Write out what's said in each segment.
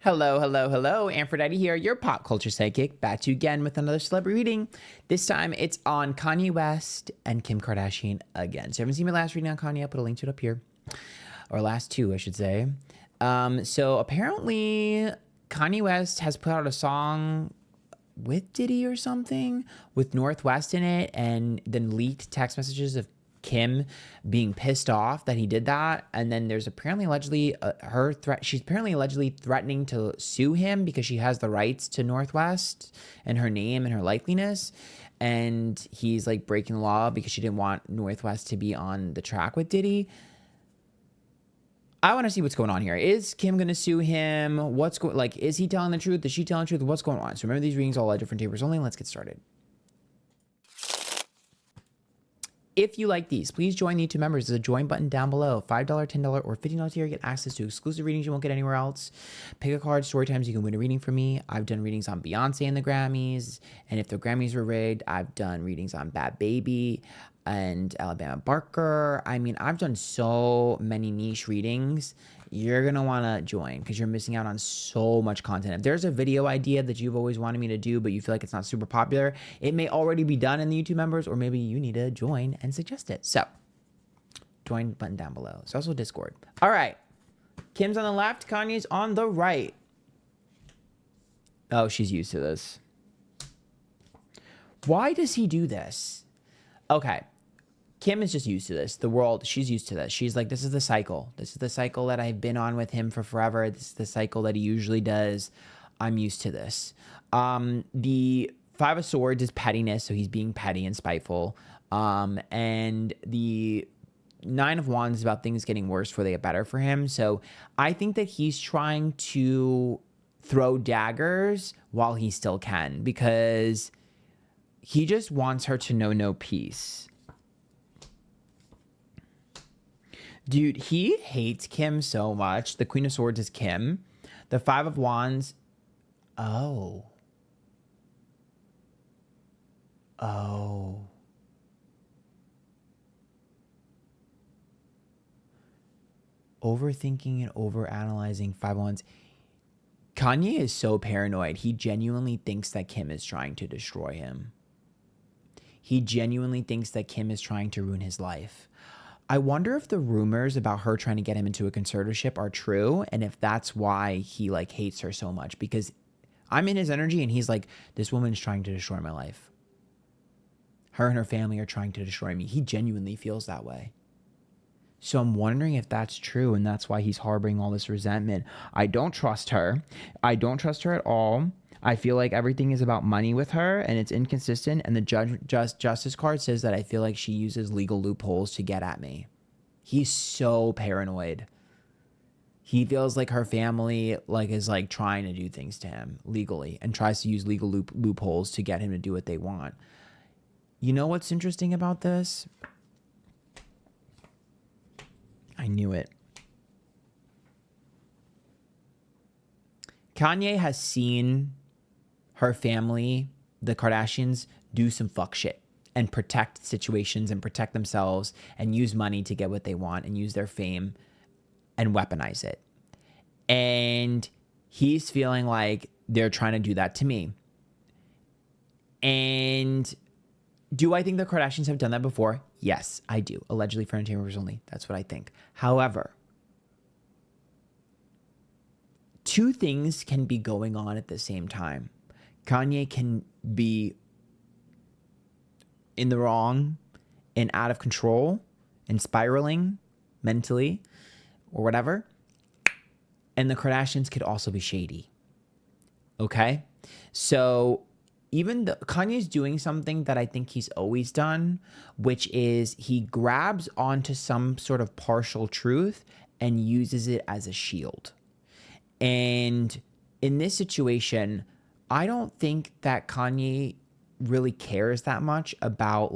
Hello, hello, hello. Antphrodite here, your pop culture psychic, back to you again with another celebrity reading. This time it's on Kanye West and Kim Kardashian again. So if you haven't seen my last reading on Kanye, I'll put a link to it up here. Or last two, I should say. So apparently Kanye West has put out a song with Diddy or something with Northwest in it, and then leaked text messages of Kim being pissed off that he did that. And then there's apparently allegedly she's apparently allegedly threatening to sue him because she has the rights to Northwest and her name and her likeliness, and he's like breaking the law because she didn't want Northwest to be on the track with Diddy. I want to see what's going on here. Is Kim going to sue him? Is he telling the truth? Is she telling the truth? What's going on? So remember, these readings all at different tapers only. Let's get started. If you like these, please join the YouTube members. There's a join button down below. $5, $10, or $15 here. Get access to exclusive readings you won't get anywhere else. Pick a card, story times. You can win a reading from me. I've done readings on Beyonce and the Grammys. And if the Grammys were rigged, I've done readings on Bad Baby and Alabama Barker. I mean, I've done so many niche readings. You're going to want to join because you're missing out on so much content. If there's a video idea that you've always wanted me to do, but you feel like it's not super popular, it may already be done in the YouTube members, or maybe you need to join and suggest it. So join button down below. There's also Discord. All right. Kim's on the left, Kanye's on the right. Oh, she's used to this. Why does he do this? Okay. Kim is just used to this. The world, she's used to this. She's like, this is the cycle. This is the cycle that I've been on with him for forever. This is the cycle that he usually does. I'm used to this. The Five of Swords is pettiness, so he's being petty and spiteful. And the Nine of Wands is about things getting worse before they get better for him. So I think that he's trying to throw daggers while he still can, because he just wants her to know no peace. Dude, he hates Kim so much. The Queen of Swords is Kim. The Five of Wands. Oh. Overthinking and overanalyzing Five of Wands. Kanye is so paranoid. He genuinely thinks that Kim is trying to destroy him. He genuinely thinks that Kim is trying to ruin his life. I wonder if the rumors about her trying to get him into a conservatorship are true, and if that's why he like hates her so much, because I'm in his energy and he's like, this woman's trying to destroy my life. Her and her family are trying to destroy me. He genuinely feels that way. So I'm wondering if that's true, and that's why he's harboring all this resentment. I don't trust her. I don't trust her at all. I feel like everything is about money with her, and it's inconsistent. And the justice card says that I feel like she uses legal loopholes to get at me. He's so paranoid. He feels like her family is trying to do things to him legally, and tries to use legal loopholes to get him to do what they want. You know what's interesting about this? I knew it. Kanye has seen her family, the Kardashians, do some fuck shit and protect situations and protect themselves and use money to get what they want and use their fame and weaponize it. And he's feeling like they're trying to do that to me. And do I think the Kardashians have done that before? Yes, I do. Allegedly for entertainment only. That's what I think. However, two things can be going on at the same time. Kanye can be in the wrong and out of control and spiraling mentally or whatever. And the Kardashians could also be shady. Okay? So even Kanye's doing something that I think he's always done, which is he grabs onto some sort of partial truth and uses it as a shield. And in this situation, I don't think that Kanye really cares that much about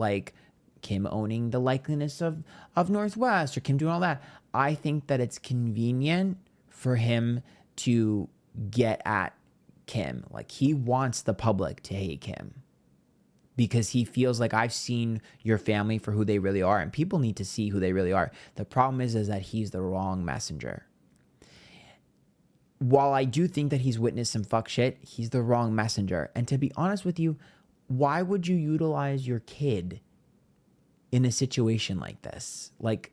Kim owning the likeliness of Northwest or Kim doing all that. I think that it's convenient for him to get at Kim. Like, he wants the public to hate Kim because he feels like, I've seen your family for who they really are, and people need to see who they really are. The problem is that he's the wrong messenger. while I do think that he's witnessed some fuck shit, he's the wrong messenger. And to be honest with you, why would you utilize your kid in a situation like this? Like,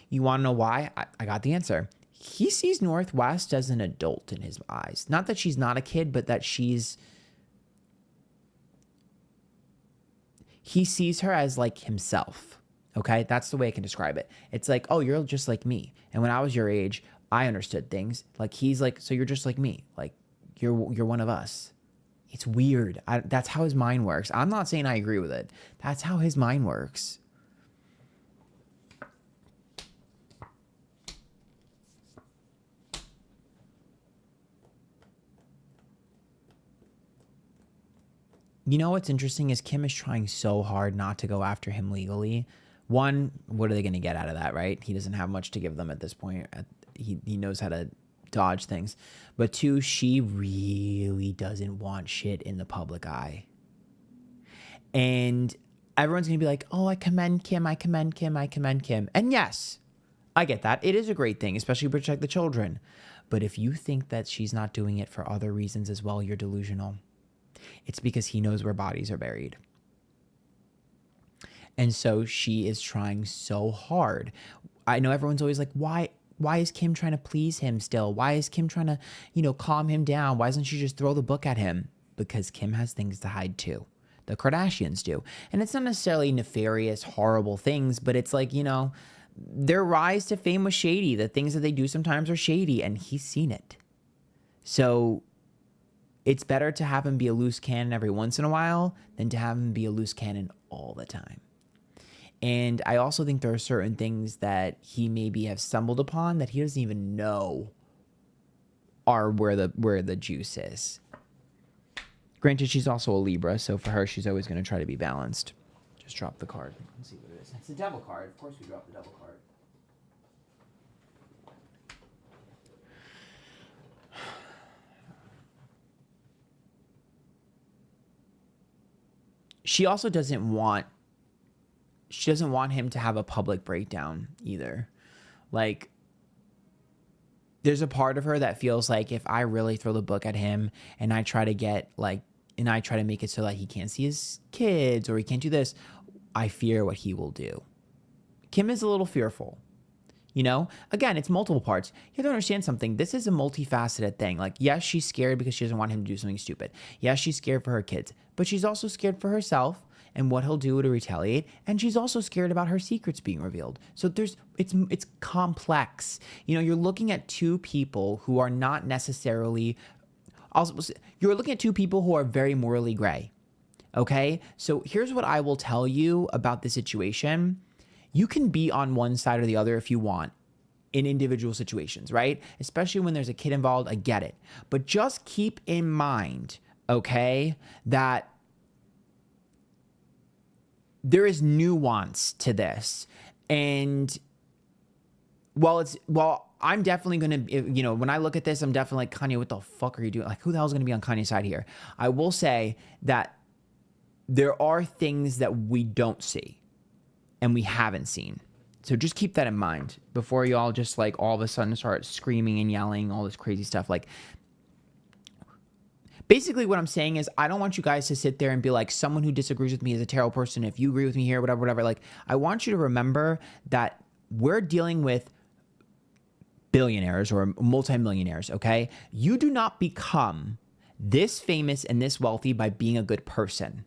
you want to know why? I got the answer. He sees Northwest as an adult in his eyes. Not that she's not a kid, but that he sees her as like himself. Okay? That's the way I can describe it. It's like, oh, you're just like me. And when I was your age, I understood things. Like, he's like, so you're just like me. Like, you're one of us. It's weird. That's how his mind works. I'm not saying I agree with it. That's how his mind works. You know what's interesting is Kim is trying so hard not to go after him legally. One, what are they going to get out of that, right? He doesn't have much to give them at this point. He knows how to dodge things. But two, she really doesn't want shit in the public eye. And everyone's going to be like, oh, I commend Kim, I commend Kim, I commend Kim. And yes, I get that. It is a great thing, especially to protect the children. But if you think that she's not doing it for other reasons as well, you're delusional. It's because he knows where bodies are buried. And so she is trying so hard. I know everyone's always like, why is Kim trying to please him still? Why is Kim trying to, calm him down? Why doesn't she just throw the book at him? Because Kim has things to hide too. The Kardashians do. And it's not necessarily nefarious, horrible things, but it's like, their rise to fame was shady. The things that they do sometimes are shady, and he's seen it. So it's better to have him be a loose cannon every once in a while than to have him be a loose cannon all the time. And I also think there are certain things that he maybe have stumbled upon that he doesn't even know are where the juice is. Granted, she's also a Libra, so for her, she's always going to try to be balanced. Just drop the card. Let's see what it is. It's a devil card. Of course we drop the devil card. She also doesn't want him to have a public breakdown either. Like, there's a part of her that feels like if I really throw the book at him and I try to make it so that he can't see his kids or he can't do this, I fear what he will do. Kim is a little fearful. Again, it's multiple parts. You have to understand something. This is a multifaceted thing. Like, yes, she's scared because she doesn't want him to do something stupid. Yes, she's scared for her kids, but she's also scared for herself and what he'll do to retaliate. And she's also scared about her secrets being revealed. So it's complex. You're looking at two people who are not necessarily, you're looking at two people who are very morally gray. Okay. So here's what I will tell you about the situation. You can be on one side or the other if you want in individual situations, right? Especially when there's a kid involved, I get it. But just keep in mind, okay, that there is nuance to this. And while I'm definitely going to, when I look at this, I'm definitely like, Kanye, what the fuck are you doing? Like, who the hell is going to be on Kanye's side here? I will say that there are things that we don't see and we haven't seen. So just keep that in mind before you all just like all of a sudden start screaming and yelling, all this crazy stuff. Like, basically what I'm saying is I don't want you guys to sit there and be like, someone who disagrees with me is a terrible person. If you agree with me here, whatever. Like, I want you to remember that we're dealing with billionaires or multimillionaires, okay? You do not become this famous and this wealthy by being a good person,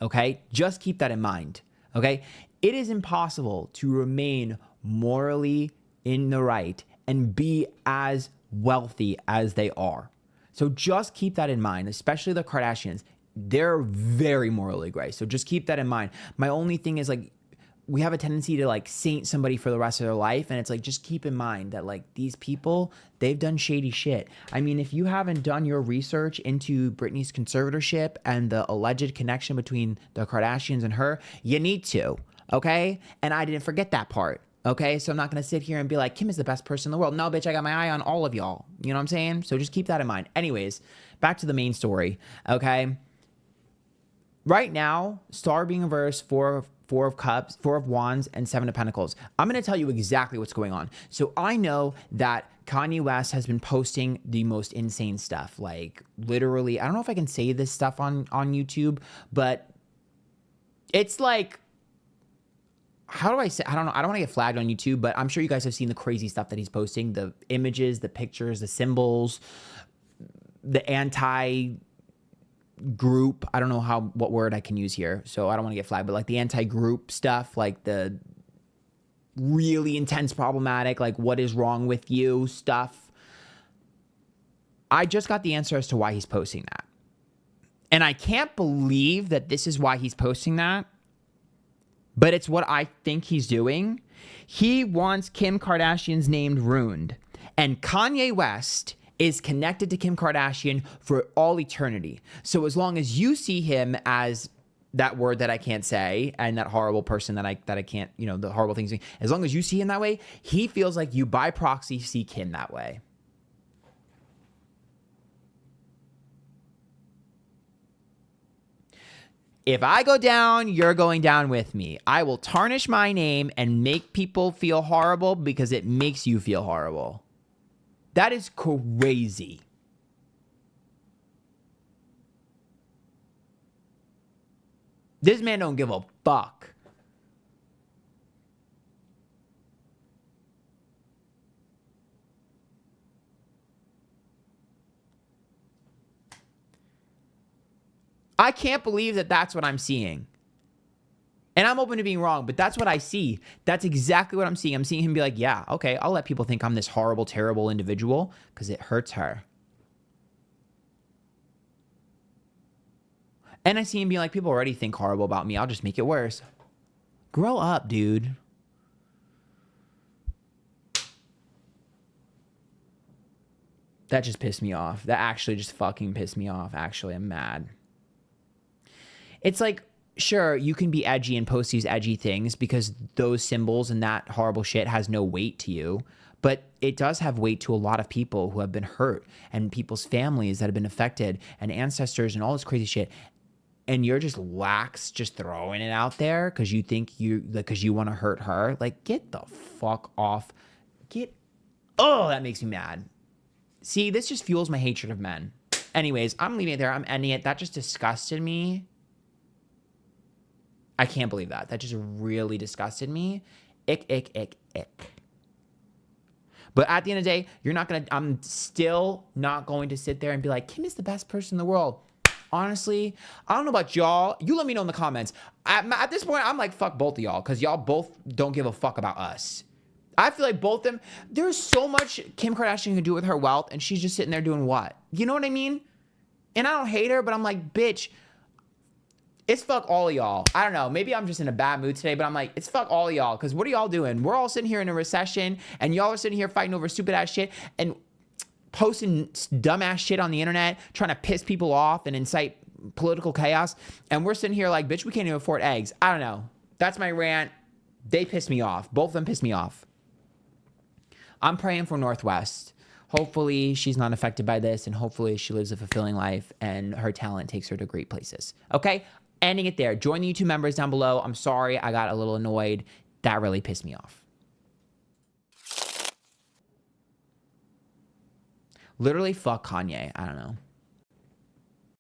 okay? Just keep that in mind, okay? It is impossible to remain morally in the right and be as wealthy as they are. So just keep that in mind, especially the Kardashians. They're very morally gray. So just keep that in mind. My only thing is like, we have a tendency to like saint somebody for the rest of their life. And it's like, just keep in mind that like these people, they've done shady shit. I mean, if you haven't done your research into Britney's conservatorship and the alleged connection between the Kardashians and her, you need to. Okay. And I didn't forget that part. Okay. So I'm not going to sit here and be like, Kim is the best person in the world. No, bitch, I got my eye on all of y'all. You know what I'm saying? So just keep that in mind. Anyways, back to the main story. Okay. Right now, star being reversed Four of Cups, Four of Wands, and Seven of Pentacles. I'm going to tell you exactly what's going on. So I know that Kanye West has been posting the most insane stuff. Like literally, I don't know if I can say this stuff on YouTube, but it's like, how do I say? I don't know. I don't want to get flagged on YouTube, but I'm sure you guys have seen the crazy stuff that he's posting. The images, the pictures, the symbols, the anti-group. I don't know what word I can use here, so I don't want to get flagged, but like the anti-group stuff, like the really intense problematic, like what is wrong with you stuff. I just got the answer as to why he's posting that. And I can't believe that this is why he's posting that. But it's what I think he's doing. He wants Kim Kardashian's name ruined. And Kanye West is connected to Kim Kardashian for all eternity. So as long as you see him as that word that I can't say and that horrible person that I can't, the horrible things, as long as you see him that way, he feels like you by proxy see Kim that way. If I go down, you're going down with me. I will tarnish my name and make people feel horrible because it makes you feel horrible. That is crazy. This man don't give a fuck. I can't believe that that's what I'm seeing. And I'm open to being wrong, but that's what I see. That's exactly what I'm seeing. I'm seeing him be like, yeah, okay, I'll let people think I'm this horrible, terrible individual because it hurts her. And I see him being like, people already think horrible about me. I'll just make it worse. Grow up, dude. That just pissed me off. That actually just fucking pissed me off. Actually, I'm mad. It's like, sure, you can be edgy and post these edgy things because those symbols and that horrible shit has no weight to you. But it does have weight to a lot of people who have been hurt and people's families that have been affected and ancestors and all this crazy shit. And you're just lax, just throwing it out there because you think because you want to hurt her. Like, get the fuck off. That makes me mad. See, this just fuels my hatred of men. Anyways, I'm leaving it there. I'm ending it. That just disgusted me. I can't believe that. That just really disgusted me. Ick, ick, ick, ick. But at the end of the day, I'm still not going to sit there and be like, Kim is the best person in the world. Honestly, I don't know about y'all. You let me know in the comments. At this point, I'm like, fuck both of y'all because y'all both don't give a fuck about us. I feel like both of them, there's so much Kim Kardashian can do with her wealth and she's just sitting there doing what? You know what I mean? And I don't hate her, but I'm like, bitch, it's fuck all of y'all. I don't know. Maybe I'm just in a bad mood today, but I'm like, it's fuck all of y'all. Because what are y'all doing? We're all sitting here in a recession, and y'all are sitting here fighting over stupid ass shit and posting dumbass shit on the internet, trying to piss people off and incite political chaos. And we're sitting here like, bitch, we can't even afford eggs. I don't know. That's my rant. They pissed me off. Both of them pissed me off. I'm praying for Northwest. Hopefully she's not affected by this, and hopefully she lives a fulfilling life and her talent takes her to great places. Okay? Ending it there. Join the YouTube members down below. I'm sorry I got a little annoyed. That really pissed me off. Literally, fuck Kanye. I don't know.